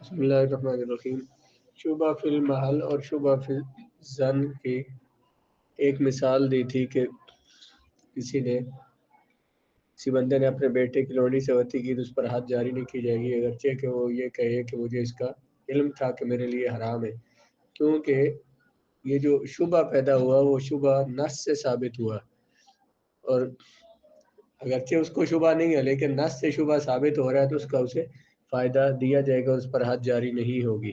بسم اللہ الرحمن الرحیم۔ شبہ فی المحل اور شبہ فی الظن کی ایک مثال دی تھی کہ کسی بندے نے اپنے بیٹے کی لوڑی سے وتی کی تو اس پر حد جاری نہیں کی جائے گی، اگرچہ کہ وہ یہ کہے کہ مجھے اس کا علم تھا کہ میرے لیے حرام ہے، کیونکہ یہ جو شبہ پیدا ہوا وہ شبہ نص سے ثابت ہوا، اور اگرچہ اس کو شبہ نہیں ہے لیکن نص سے شبہ ثابت ہو رہا ہے تو اس کا اسے فائدہ دیا جائے گا، اس پر حد جاری نہیں ہوگی۔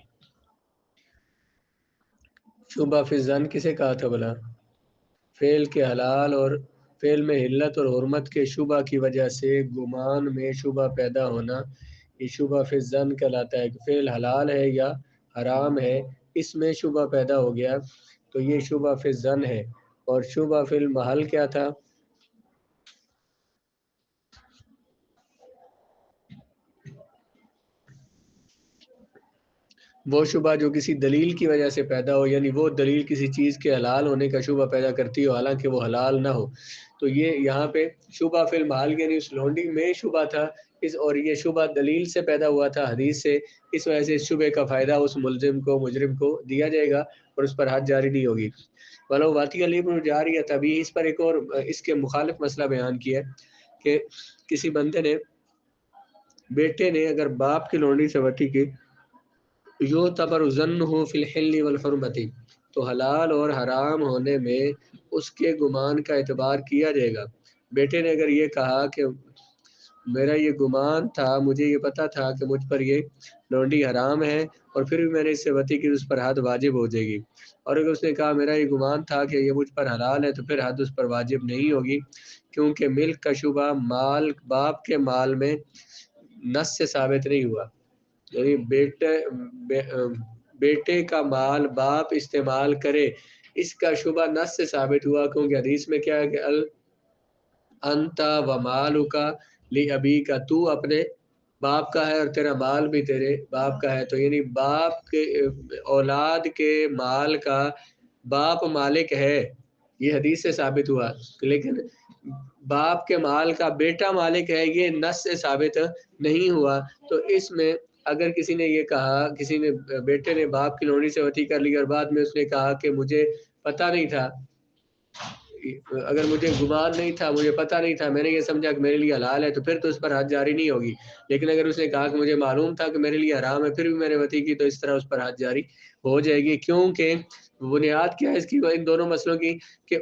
شبہ فی الظن کسے کہا تھا بلا؟ فعل کے حلال اور فعل میں حلت اور حرمت کے شبہ کی وجہ سے گمان میں شبہ پیدا ہونا، یہ شبہ فی الظن کہلاتا ہے کہ فعل حلال ہے یا حرام ہے، اس میں شبہ پیدا ہو گیا تو یہ شبہ فی الظن ہے۔ اور شبہ فی المحل کیا تھا؟ وہ شبہ جو کسی دلیل کی وجہ سے پیدا ہو، یعنی وہ دلیل کسی چیز کے حلال ہونے کا شبہ پیدا کرتی ہو حالانکہ وہ حلال نہ ہو، تو یہ یہاں پہ شبہ فی المحل یعنی اس لونڈی میں شبہ تھا، اور یہ شبہ دلیل سے پیدا ہوا تھا، حدیث سے، اس وجہ سے اس شبہ کا فائدہ اس ملزم کو، مجرم کو دیا جائے گا اور اس پر حد جاری نہیں ہوگی۔ ولو واقعی علی بن جاری تبھی اس پر ایک اور اس کے مخالف مسئلہ بیان کیا کہ کسی بندے نے، بیٹے نے اگر باپ کی لونڈی سے وتی کی یعتبر ظنہ فی الحل والحرمت، تو حلال اور حرام ہونے میں اس کے گمان کا اعتبار کیا جائے گا۔ بیٹے نے اگر یہ کہا کہ میرا یہ گمان تھا، مجھے یہ پتا تھا کہ مجھ پر یہ لونڈی حرام ہے اور پھر بھی میں نے اس سے وتی کی، اس پر حد واجب ہو جائے گی، اور اگر اس نے کہا میرا یہ گمان تھا کہ یہ مجھ پر حلال ہے تو پھر حد اس پر واجب نہیں ہوگی، کیونکہ ملک کا شبہ مال باپ کے مال میں نص سے ثابت نہیں ہوا، یعنی بیٹے کا مال باپ استعمال کرے اس کا شبہ نص سے ثابت ہوا، کیونکہ حدیث میں کیا ہے کہ انت و مالک لابیک، تو اپنے باپ کا ہے اور تیرا مال بھی تیرے باپ کا ہے، تو یعنی باپ کے اولاد کے مال کا باپ مالک ہے، یہ حدیث سے ثابت ہوا، لیکن باپ کے مال کا بیٹا مالک ہے یہ نص سے ثابت نہیں ہوا۔ تو اس میں اگر کسی نے یہ کہا، کسی نے بیٹے نے باپ کی لونڈی سے وتی کر لی اور بعد میں اس نے کہا کہ مجھے پتہ نہیں تھا، اگر مجھے گمان نہیں تھا، مجھے پتہ نہیں تھا، میں نے یہ سمجھا کہ میرے لیے حلال ہے، تو پھر تو اس پر حد جاری نہیں ہوگی، لیکن اگر اس نے کہا کہ مجھے معلوم تھا کہ میرے لیے حرام ہے پھر بھی میں نے وتی کی، تو اس طرح اس پر حد جاری ہو جائے گی، کیونکہ بنیاد کیا ہے اس کی ان دونوں مسئلوں کی کہ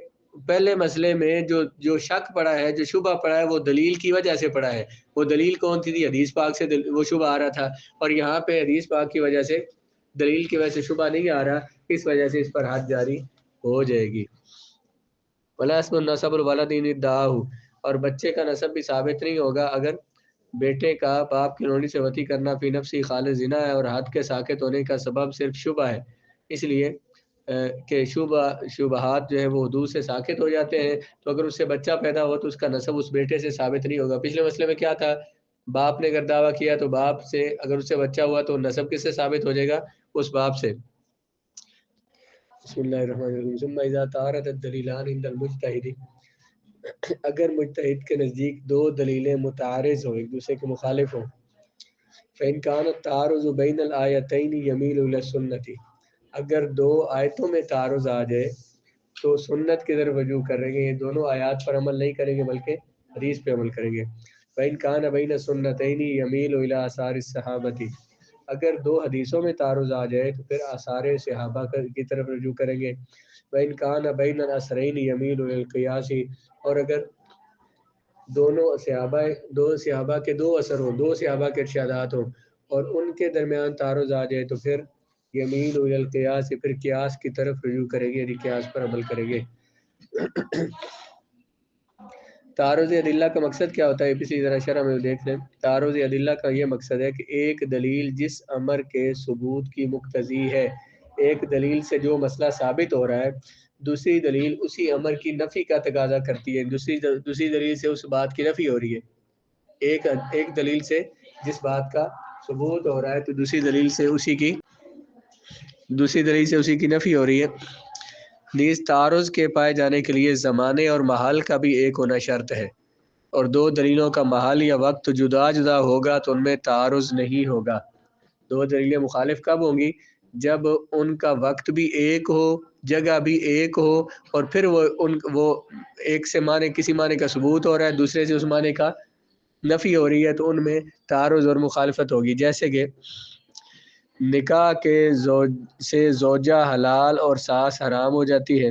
پہلے مسئلے میں جو شک پڑا ہے، جو شبہ پڑا ہے، وہ دلیل کی وجہ سے پڑا ہے، وہ دلیل کون تھی؟ حدیث پاک سے وہ شبہ آ رہا تھا، اور یہاں پہ حدیث پاک کی وجہ سے، دلیل کی وجہ سے شبہ نہیں آ رہا، اس وجہ سے اس پر حد جاری ہو جائے گی۔ ولا اسم النسب الولد ان ادعاہ، اور بچے کا نسب بھی ثابت نہیں ہوگا اگر بیٹے کا باپ کی لونڈی سے وتی کرنا فی نفسی خالص زنا ہے اور حد کے ساقط ہونے کا سبب صرف شبہ ہے، اس لیے کہ شبہات جو ہے وہ حدود سے ساقط ہو جاتے ہیں، تو اگر اس سے بچہ پیدا ہو تو اس کا نسب اس بیٹے سے ثابت نہیں ہوگا۔ پچھلے مسئلے میں کیا تھا؟ باپ نے اگر دعویٰ کیا تو باپ سے، اگر اس سے بچہ ہوا تو نسب کس سے ثابت ہو جائے گا؟ اس باپ سے۔ بسم اللہ الرحمن الرحیم۔ ثم اذا تعارض الدلیلان عند المجتہد، اگر مجتہد کے نزدیک دو دلیلیں متعارض ہوں، ایک دوسرے کے مخالف ہوں، فإن كان التعارض بين الآيتين يميل إلى السنة، اگر دو آیتوں میں تعارض آ جائے تو سنت کی طرف رجوع کریں گے، یہ دونوں آیات پر عمل نہیں کریں گے بلکہ حدیث پہ عمل کریں گے۔ فإن كان بين السنتين يميل إلى آثار الصحابة، اگر دو حدیثوں میں تعارض آ جائے تو پھر آثار صحابہ کی طرف رجوع کریں گے۔ وإن كان بين الأثرين يميل إلى القياس، اور اگر دو صحابہ کے دو اثر ہوں، دو صحابہ کے ارشادات ہوں اور ان کے درمیان تعارض آ جائے تو پھر یمین الی القیاس، پھر قیاس کی طرف رجوع کریں گے، یعنی قیاس پر عمل کریں گے۔ تعارض ادلہ کا مقصد کیا ہوتا ہے؟ اسی ذرا شرح میں دیکھ لیں۔ تعارض ادلہ کا یہ مقصد ہے کہ ایک دلیل جس امر کے ثبوت کی مقتضی ہے، ایک دلیل سے جو مسئلہ ثابت ہو رہا ہے، دوسری دلیل اسی امر کی نفی کا تقاضا کرتی ہے، دوسری دلیل سے اس بات کی نفی ہو رہی ہے۔ ایک دلیل سے جس بات کا ثبوت ہو رہا ہے تو دوسری دلیل سے اسی کی نفی ہو رہی ہے۔ نیز تعارض کے پائے جانے کے لیے زمانے اور محل کا بھی ایک ہونا شرط ہے، اور دو دلیلوں کا محل یا وقت جدا جدا ہوگا تو ان میں تعارض نہیں ہوگا۔ دو دلیلیں مخالف کب ہوں گی؟ جب ان کا وقت بھی ایک ہو، جگہ بھی ایک ہو، اور پھر وہ ایک سے معنی کسی معنی کا ثبوت ہو رہا ہے، دوسرے سے اس معنی کا نفی ہو رہی ہے، تو ان میں تعارض اور مخالفت ہوگی. جیسے کہ نکاح کے سے زوجہ حلال اور ساس حرام ہو جاتی ہے،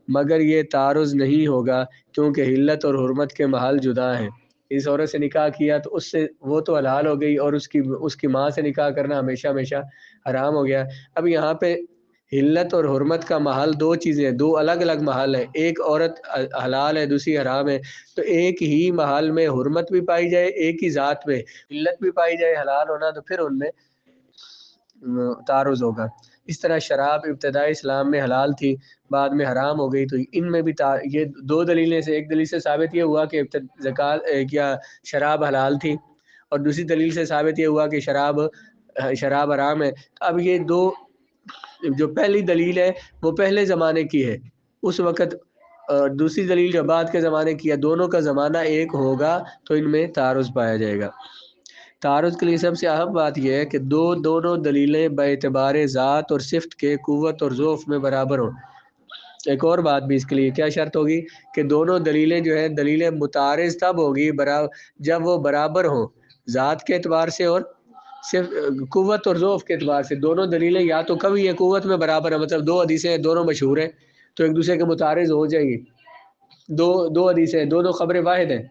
مگر یہ تعارض نہیں ہوگا کیونکہ حلت اور حرمت کے محل جدا ہیں. اس عورت سے نکاح کیا تو اس سے وہ تو حلال ہو گئی، اور اس کی ماں سے نکاح کرنا ہمیشہ ہمیشہ حرام ہو گیا. اب یہاں پہ حلت اور حرمت کا محل دو چیزیں، دو الگ الگ محل ہیں. ایک عورت حلال ہے، دوسری حرام ہے، تو ایک ہی محل میں حرمت بھی پائی جائے، ایک ہی ذات میں حلت بھی پائی جائے، حلال ہونا، تو پھر ان میں تعارض ہوگا. اس طرح شراب ابتدائی اسلام میں حلال تھی، بعد میں حرام ہو گئی، تو ان میں بھی یہ دو دلیلیں سے، ایک دلیل سے ثابت یہ ہوا کہ زکوٰۃ کیا شراب حلال تھی، اور دوسری دلیل سے ثابت یہ ہوا کہ شراب حرام ہے. اب یہ دو، جو پہلی دلیل ہے وہ پہلے زمانے کی ہے اس وقت، دوسری دلیل جو بعد کے زمانے کی ہے، دونوں کا زمانہ ایک ہوگا تو ان میں تعارض پایا جائے گا. تعارض کے لیے سب سے اہم بات یہ ہے کہ دونوں دلیلیں باعتبار ذات اور صفت کے قوت اور ضعف میں برابر ہوں. ایک اور بات بھی اس کے لیے کیا شرط ہوگی کہ دونوں دلیلیں جو ہیں، دلیلیں متعارض تب ہوگی جب وہ برابر ہوں ذات کے اعتبار سے اور صرف قوت اور ضعف کے اعتبار سے. دونوں دلیلیں یا تو کبھی یہ قوت میں برابر ہے، مطلب دو حدیثیں ہیں، دونوں مشہور ہیں، تو ایک دوسرے کے متعارض ہو جائیں گی. دو حدیثیں، دو خبریں واحد ہیں،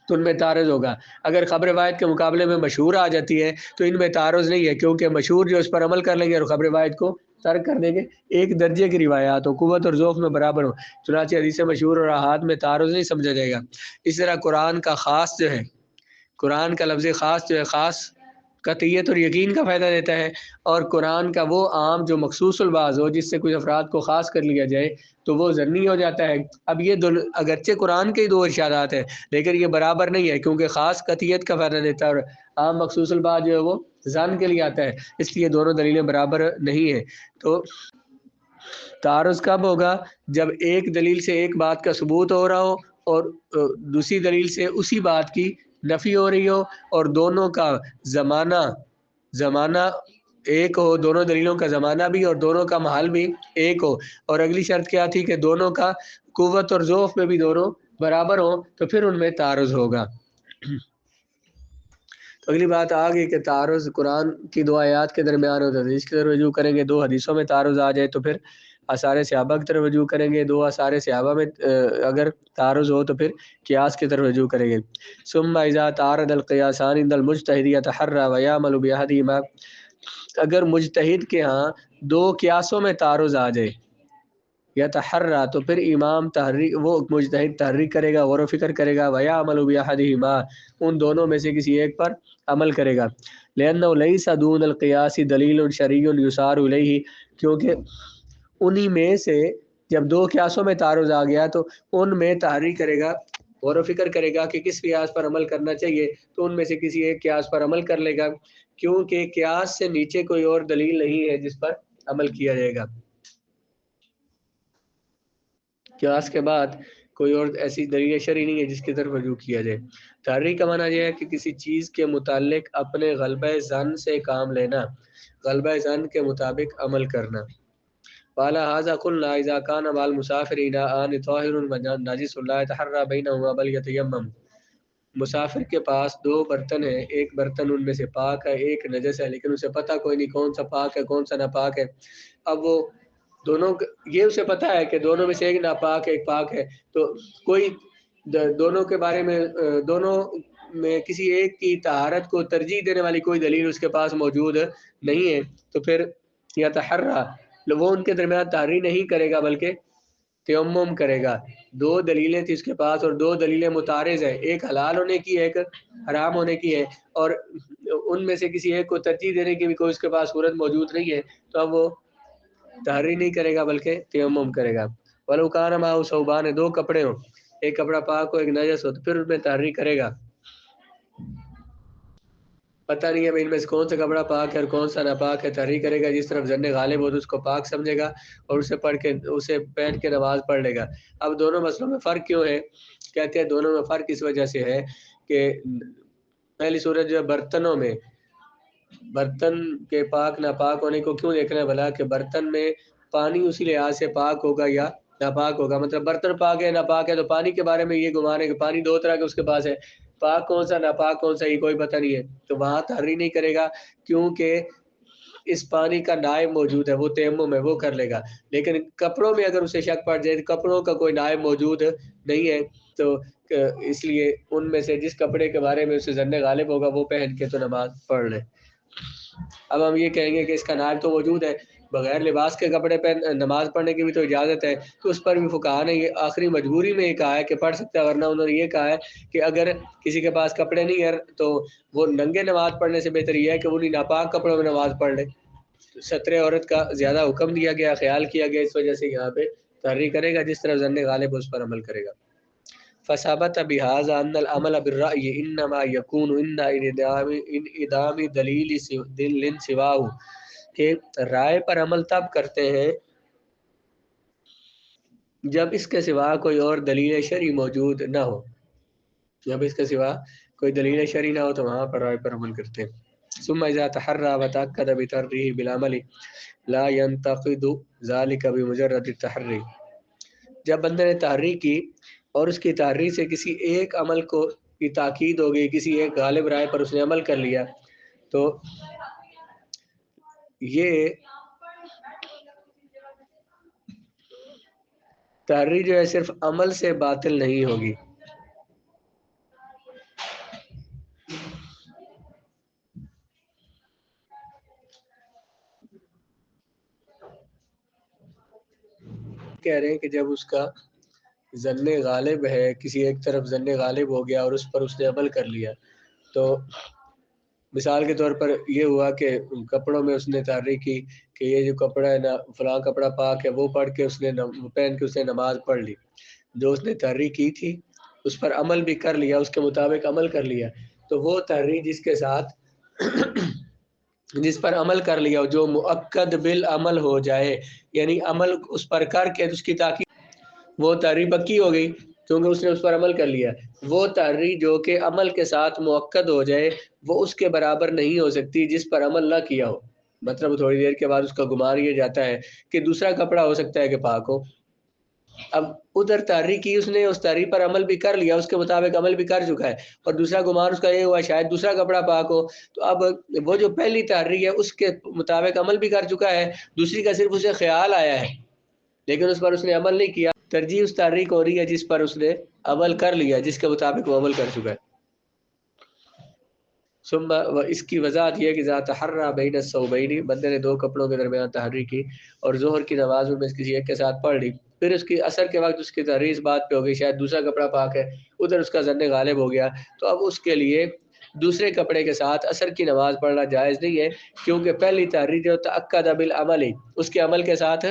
تو ان میں تعارض ہوگا. اگر خبر واحد کے مقابلے میں مشہور آ جاتی ہے تو ان میں تعارض نہیں ہے، کیونکہ مشہور جو اس پر عمل کر لیں گے اور خبر واحد کو ترک کر دیں گے. ایک درجے کی روایات ہو، قوت اور ذوق میں برابر ہو، چنانچہ حدیث مشہور اور احاد میں تعارض نہیں سمجھا جائے گا. اس طرح قرآن کا خاص جو ہے، قرآن کا لفظ خاص جو ہے، خاص قطعیت اور یقین کا فائدہ دیتا ہے، اور قرآن کا وہ عام جو مخصوص الباز ہو، جس سے کوئی افراد کو خاص کر لیا جائے، تو وہ ضمنی ہو جاتا ہے. اب یہ اگرچہ قرآن کے دو ارشادات ہیں، لیکن یہ برابر نہیں ہے، کیونکہ خاص قطعیت کا فائدہ دیتا ہے اور عام مخصوص الباز جو ہے وہ ظن کے لیے آتا ہے. اس لیے دونوں دلیلیں برابر نہیں ہیں. تو تعارض کب ہوگا؟ جب ایک دلیل سے ایک بات کا ثبوت ہو رہا ہو اور دوسری دلیل سے اسی بات کی نفی ہو رہی ہو، اور دونوں کا زمانہ ایک ہو، دونوں دلیلوں کا زمانہ بھی اور دونوں کا محل بھی ایک ہو. اور اگلی شرط کیا تھی کہ دونوں کا قوت اور ضعف میں بھی دونوں برابر ہوں، تو پھر ان میں تعارض ہوگا. تو اگلی بات آ گئی کہ تعارض قرآن کی دو آیات کے درمیان ہو تو حدیث کی طرف رجوع کریں گے. دو حدیثوں میں تعارض آ جائے تو پھر آثار صحابہ کی طرف رجوع کریں گے. دو آثار صحابہ میں اگر تعارض ہو تو پھر قیاس کی طرف رجوع کریں گے. ثم اذا تعارض القیاسان عند المجتہد یتحری ویعمل بأحدہما، اگر مجتہد کے ہاں دو قیاسوں میں تعارض آ جائے، یتحری، تو پھر امام وہ مجتہد تحریک کرے گا، غور و فکر کرے گا، ویعمل بأحدہما، ان دونوں میں سے کسی ایک پر عمل کرے گا. لأنه ليس دون القیاس دلیل شرعی یصار الیہ، کیونکہ انہی میں سے جب دو قیاسوں میں تعارض آ گیا تو ان میں تحریک کرے گا، غور و فکر کرے گا کہ کس قیاس پر عمل کرنا چاہیے، تو ان میں سے کسی ایک قیاس پر عمل کر لے گا، کیونکہ قیاس سے نیچے کوئی اور دلیل نہیں ہے جس پر عمل کیا جائے گا. قیاس کے بعد کوئی اور ایسی دلیل شرعی نہیں ہے جس کی طرف رجوع کیا جائے. تحریک کا معنی یہ ہے کہ کسی چیز کے متعلق اپنے غلبہ ظن سے کام لینا، غلبہ ظن کے مطابق عمل کرنا. والا هذا قلنا اذا كان مع المسافر اناء طاهر ونجس لا يتحرى بينهما بل يتيمم. مسافر کے پاس دو برتن ہیں، ایک برتن ان میں سے پاک ہے، ایک نجس ہے، لیکن اسے پتہ کوئی نہیں کون سا پاک ہے کون سا ناپاک ہے. اب وہ دونوں، یہ اسے پتہ ہے کہ دونوں میں سے ایک ناپاک ہے ایک پاک ہے، تو کوئی دونوں کے بارے میں، دونوں میں کسی ایک کی طہارت کو ترجیح دینے والی کوئی دلیل اس کے پاس موجود نہیں ہے، تو پھر یتحرى، وہ ان کے درمیان تحری نہیں کرے گا بلکہ تیمم کرے گا. دو دلیلیں تھی اس کے پاس اور دو دلیلیں متعارض ہیں، ایک حلال ہونے کی ہے، ایک حرام ہونے کی ہے، اور ان میں سے کسی ایک کو ترجیح دینے کی بھی کوئی اس کے پاس صورت موجود نہیں ہے، تو اب وہ تحری نہیں کرے گا بلکہ تیمم کرے گا. وَلَوْ كَانَ مَعَهُ ثَوْبَانِ، دو کپڑے ہوں، ایک کپڑا پاک ہو ایک نجس ہو، تو پھر اس میں تحری کرے گا. پتہ نہیں ہے ان میں سے کون سا کپڑا پاک ہے اور کون سا ناپاک ہے، تحری کرے گا. جس طرف ظن غالب ہو تو اس کو پاک سمجھے گا اور اسے پہن کے نماز پڑھ لے گا. اب دونوں مسئلوں میں فرق کیوں ہے؟ کہتے ہیں دونوں میں فرق اس وجہ سے ہے کہ پہلی صورت جو برتنوں میں برتن کے پاک ناپاک ہونے کو کیوں دیکھنا ہے بھلا کہ برتن میں پانی اسی لحاظ سے پاک ہوگا یا ناپاک ہوگا. مطلب برتن پاک ہے ناپاک ہے تو پانی کے بارے میں یہ گمان ہے کہ پانی دو طرح کے اس کے پاس ہے، پاک کون سا ناپاک کون سا یہ کوئی پتہ نہیں ہے، تو وہاں تحریح نہیں کرے گا کیونکہ اس پانی کا نائب موجود ہے، وہ تیمم ہے وہ کر لے گا. لیکن کپڑوں میں اگر اسے شک پڑ جائے کپڑوں کا کوئی نائب موجود نہیں ہے تو اس لیے ان میں سے جس کپڑے کے بارے میں اسے ظن غالب ہوگا وہ پہن کے تو نماز پڑھ لے. اب ہم یہ کہیں گے کہ اس کا نائب تو موجود ہے، بغیر لباس کے کپڑے پہن نماز پڑھنے کی بھی تو اجازت ہے، تو اس پر بھی فقہا نے یہ آخری مجبوری میں یہ کہا ہے کہ پڑھ سکتا ہے، ورنہ انہوں نے یہ کہا ہے کہ اگر کسی کے پاس کپڑے نہیں ہے تو وہ ننگے نماز پڑھنے سے بہتر یہ ہے کہ وہ نہیں ناپاک کپڑوں میں نماز پڑھ لے. ستر عورت کا زیادہ حکم دیا گیا، خیال کیا گیا، اس وجہ سے یہاں پہ تحریح کرے گا، جس طرح ظن غالب اس پر عمل کرے گا. فثبت بهذا ان العمل بالرأي انما يكون عند انعدام دلیل سواه کہ رائے پر عمل تب کرتے ہیں جب اس کے سوا کوئی اور دلیل شرعی موجود نہ ہو، جب اس کے سوا کوئی دلیل شرعی نہ ہو تو وہاں پر رائے پر عمل کرتے ہیں. ثم اذا تحرى وتاكد بترجيح بالعمل لا ينتقد ذلك بمجرد التحری، جب بندے نے تحریح کی اور اس کی تحریح سے کسی ایک عمل کو کی تاکید ہو گئی، کسی ایک غالب رائے پر اس نے عمل کر لیا، تو یہ تحریح جو ہے صرف عمل سے باطل نہیں ہوگی. کہہ رہے ہیں کہ جب اس کا ظن غالب ہے، کسی ایک طرف ظن غالب ہو گیا اور اس پر اس نے عمل کر لیا، تو مثال کے طور پر یہ ہوا کہ کپڑوں میں اس نے تحریح کی کہ یہ جو کپڑا ہے نا فلاں کپڑا پاک ہے، وہ پڑھ کے اس نے پہن کے اس نے نماز پڑھ لی، جو اس نے تحریح کی تھی اس پر عمل بھی کر لیا، اس کے مطابق عمل کر لیا، تو وہ تحریح جس کے ساتھ جس پر عمل کر لیا جو مؤکد بالعمل ہو جائے، یعنی عمل اس پر کر کے اس کی تاکید، وہ تحریح پکی ہو گئی کیونکہ اس نے اس پر عمل کر لیا. وہ تحریح جو کہ عمل کے ساتھ مؤکد ہو جائے وہ اس کے برابر نہیں ہو سکتی جس پر عمل نہ کیا ہو. مطلب تھوڑی دیر کے بعد اس کا گمان یہ جاتا ہے کہ دوسرا کپڑا ہو سکتا ہے کہ پاک ہو، اب ادھر تحریح کی اس نے، اس تحریح پر عمل بھی کر لیا، اس کے مطابق عمل بھی کر چکا ہے، اور دوسرا گمان اس کا یہ ہوا شاید دوسرا کپڑا پاک ہو، تو اب وہ جو پہلی تحریح ہے اس کے مطابق عمل بھی کر چکا ہے، دوسری کا صرف اسے خیال آیا ہے لیکن اس پر اس نے عمل نہیں کیا. ترجیح اس تحریح کو ہو رہی ہے جس پر اس نے عمل کر لیا، جس کے مطابق وہ عمل کر چکا ہے. ثم اس کی وضاحت یہ کہ ذات تحرى بین الصوبین، بندے نے دو کپڑوں کے درمیان تحریح کی اور ظہر کی نماز میں کسی ایک کے ساتھ پڑھ لی، پھر اس کی اثر کے وقت اس کی تحریح اس بات پہ ہو گئی شاید دوسرا کپڑا پاک ہے، ادھر اس کا ظن غالب ہو گیا، تو اب اس کے لیے دوسرے کپڑے کے ساتھ اثر کی نماز پڑھنا جائز نہیں ہے، کیونکہ پہلی تحریح جو تأکد بالعمل، اس کے عمل کے ساتھ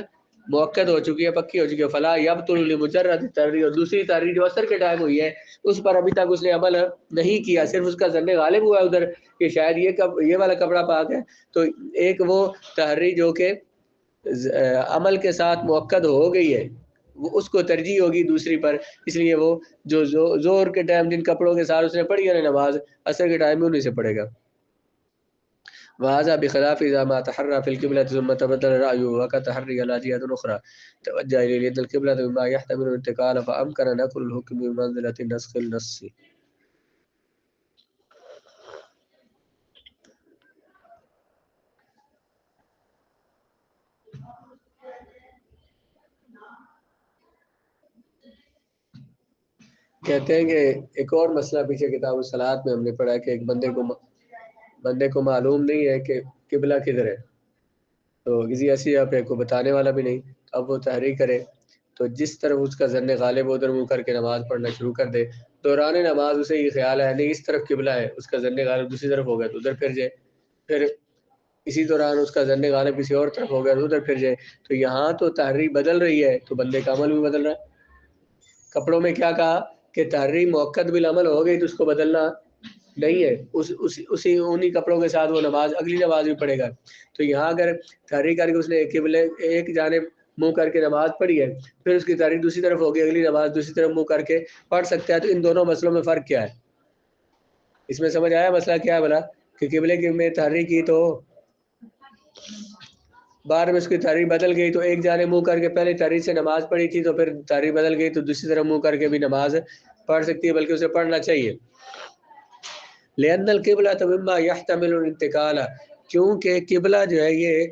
موقع ہو چکی ہے، پکی ہو چکی ہے. فلا یبطل لمجرد تحریح، اور دوسری تحریح جو اثر کے ٹائم ہوئی ہے اس پر ابھی تک اس نے عمل نہیں کیا، صرف اس کا ظن غالب ہوا ہے ادھر کہ شاید یہ والا کپڑا پاک ہے، تو ایک وہ تحریح جو کہ عمل کے ساتھ موقع ہو گئی ہے وہ اس کو ترجیح ہوگی دوسری پر، اس لیے وہ جو زور کے ٹائم جن کپڑوں کے ساتھ اس نے پڑھی ہے نماز اثر کے ٹائم میں انہیں سے پڑھے گا. وهذا بخلاف اذا ما تحرى في القبلة ثم تبدل رايه وكتحري على جهة اخرى توجه الى يد القبلة بما يحتمل الانتقال فامكن نقل الحكم بمنزلة نسخ النص. کہتے ہیں کہ ایک اور مسئلہ پیچھے کتاب الصلاۃ میں ہم نے پڑھا کہ ایک بندے کو معلوم نہیں ہے کہ قبلہ کدھر ہے، تو کسی ایسی آپ کو بتانے والا بھی نہیں، اب وہ تحریح کرے تو جس طرف اس کا ظن غالب ادھر منہ کر کے نماز پڑھنا شروع کر دے، دوران نماز اسے یہ خیال ہے نہیں اس طرف قبلہ ہے، اس کا ظن غالب دوسری طرف ہو گیا تو ادھر پھر جائے، پھر اسی دوران اس کا ظن غالب کسی اور طرف ہو گیا تو ادھر پھر جائے، تو یہاں تو تحریح بدل رہی ہے تو بندے کا عمل بھی بدل رہا ہے. کپڑوں میں کیا کہا کہ تحریح موقت بالعمل ہو گئی تو اس کو بدلنا نہیں ہے، اسی انہی کپڑوں کے ساتھ وہ نماز اگلی نماز بھی پڑھے گا. تو یہاں اگر تحریح کر کے اس نے قبلے ایک جانب منہ کر کے نماز پڑھی ہے، پھر اس کی تحریح دوسری طرف ہوگی، اگلی نماز دوسری طرف منہ کر کے پڑھ سکتا ہے، تو ان دونوں مسئلوں میں فرق کیا ہے؟ اس میں سمجھ آیا مسئلہ کیا ہے بھلا؟ کہ قبلے کی میں تحریک کی تو بعد میں اس کی تحریر بدل گئی تو ایک جانب منہ کر کے پہلے تحریر سے نماز پڑھی تھی تو پھر تحریر بدل گئی تو دوسری طرف منہ کر کے بھی نماز پڑھ سکتی ہے، بلکہ اسے پڑھنا چاہیے۔ لأن القبلہ مما يحتمل الانتقال، کیونکہ قبلہ جو ہے یہ